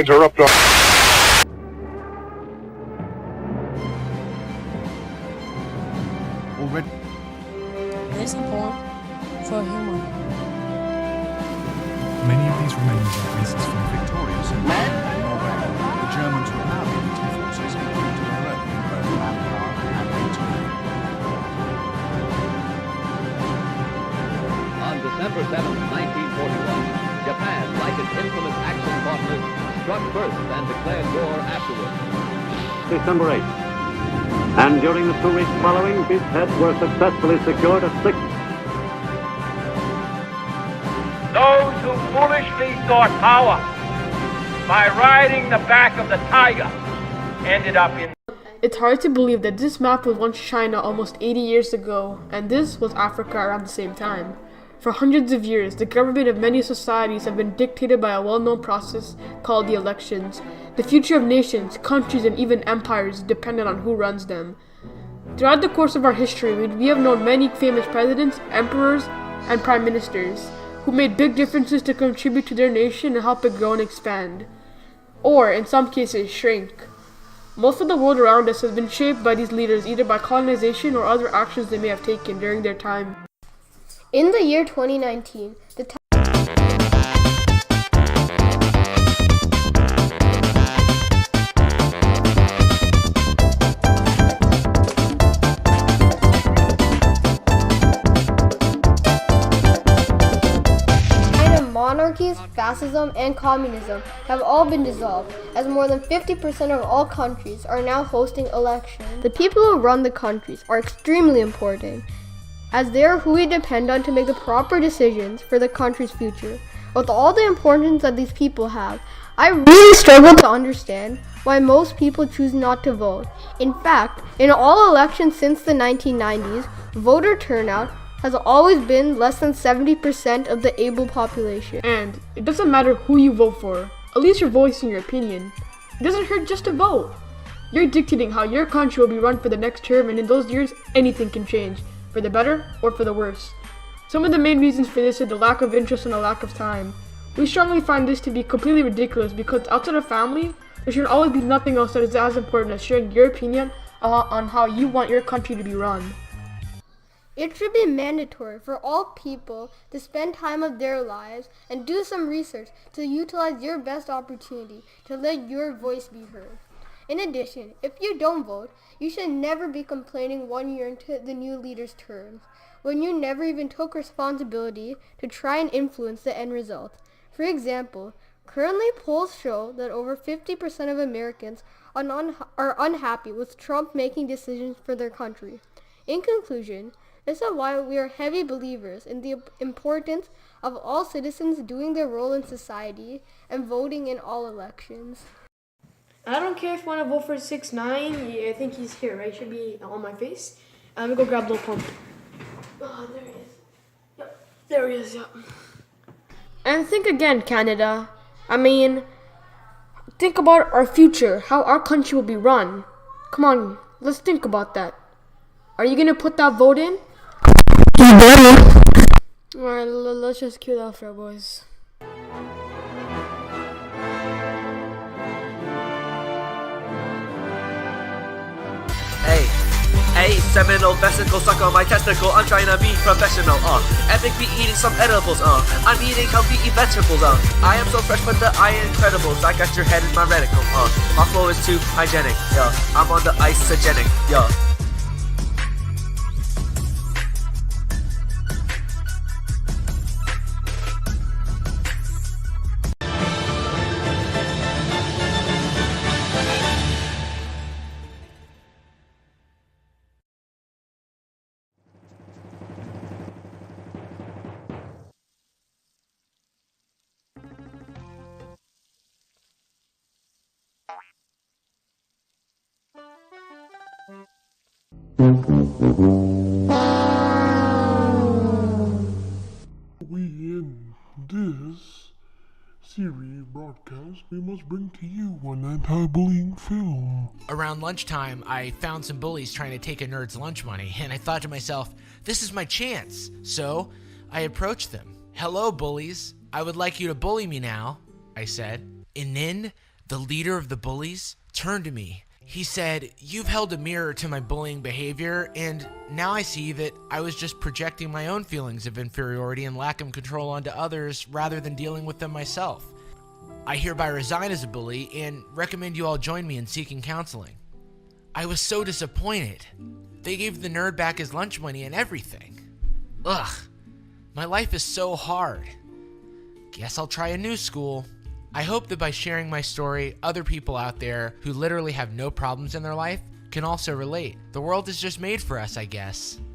interrupt our... Already. Listen porn for humor. Many of these remains are pieces from victorious and Norway. The Germans would now be leading forces equal to their own in both manpower and military. On December 7, 1941, Japan, like its infamous Action partners, struck first and declared war afterwards. December 8th. And during the 2 weeks following, beachheads were successfully secured at 6. Those who foolishly sought power by riding the back of the tiger ended up in... It's hard to believe that this map was once China almost 80 years ago, and this was Africa around the same time. For hundreds of years, the government of many societies have been dictated by a well-known process called the elections. The future of nations, countries, and even empires depended on who runs them. Throughout the course of our history, we have known many famous presidents, emperors, and prime ministers who made big differences to contribute to their nation and help it grow and expand. Or, in some cases, shrink. Most of the world around us has been shaped by these leaders either by colonization or other actions they may have taken during their time. In the year 2019, monarchies, fascism, and communism have all been dissolved, as more than 50% of all countries are now hosting elections. The people who run the countries are extremely important, as they are who we depend on to make the proper decisions for the country's future. With all the importance that these people have, I really struggle to understand why most people choose not to vote. In fact, in all elections since the 1990s, voter turnout has always been less than 70% of the able population. And it doesn't matter who you vote for, at least you're voicing your opinion. It doesn't hurt just to vote. You're dictating how your country will be run for the next term, and in those years, anything can change, for the better or for the worse. Some of the main reasons for this are the lack of interest and the lack of time. We strongly find this to be completely ridiculous because outside of family, there should always be nothing else that is as important as sharing your opinion on how you want your country to be run. It should be mandatory for all people to spend time of their lives and do some research to utilize your best opportunity to let your voice be heard. In addition, if you don't vote, you should never be complaining 1 year into the new leader's term, when you never even took responsibility to try and influence the end result. For example, currently polls show that over 50% of Americans are unhappy with Trump making decisions for their country. In conclusion, this is why we are heavy believers in the importance of all citizens doing their role in society and voting in all elections. I don't care if you want to vote for 6ix9ine. I think he's here, right? He should be on my face. Let me go grab Lil Pump. Oh, there he is. Yep, there he is, yep. And think again, Canada. I mean, think about our future, how our country will be run. Come on, let's think about that. Are you going to put that vote in? Alright, let's just cue that for boys. Hey, seminal vesicle suck on my testicle. I'm trying to be professional, Epic be eating some edibles, I'm eating healthy vegetables, I am so fresh but the eye incredibles. I got your head in my reticle, My flow is too hygienic, yeah. I'm on the isogenic, yeah. In this series broadcast, we must bring to you an anti-bullying film. Around lunchtime, I found some bullies trying to take a nerd's lunch money, and I thought to myself, this is my chance. So I approached them. Hello, bullies. I would like you to bully me now, I said. And then The leader of the bullies turned to me. He said, "You've held a mirror to my bullying behavior, and now I see that I was just projecting my own feelings of inferiority and lack of control onto others rather than dealing with them myself. I hereby resign as a bully and recommend you all join me in seeking counseling." I was so disappointed. They gave the nerd back his lunch money and everything. Ugh, my life is so hard. Guess I'll try a new school. I hope that by sharing my story, other people out there who literally have no problems in their life can also relate. The world is just made for us, I guess.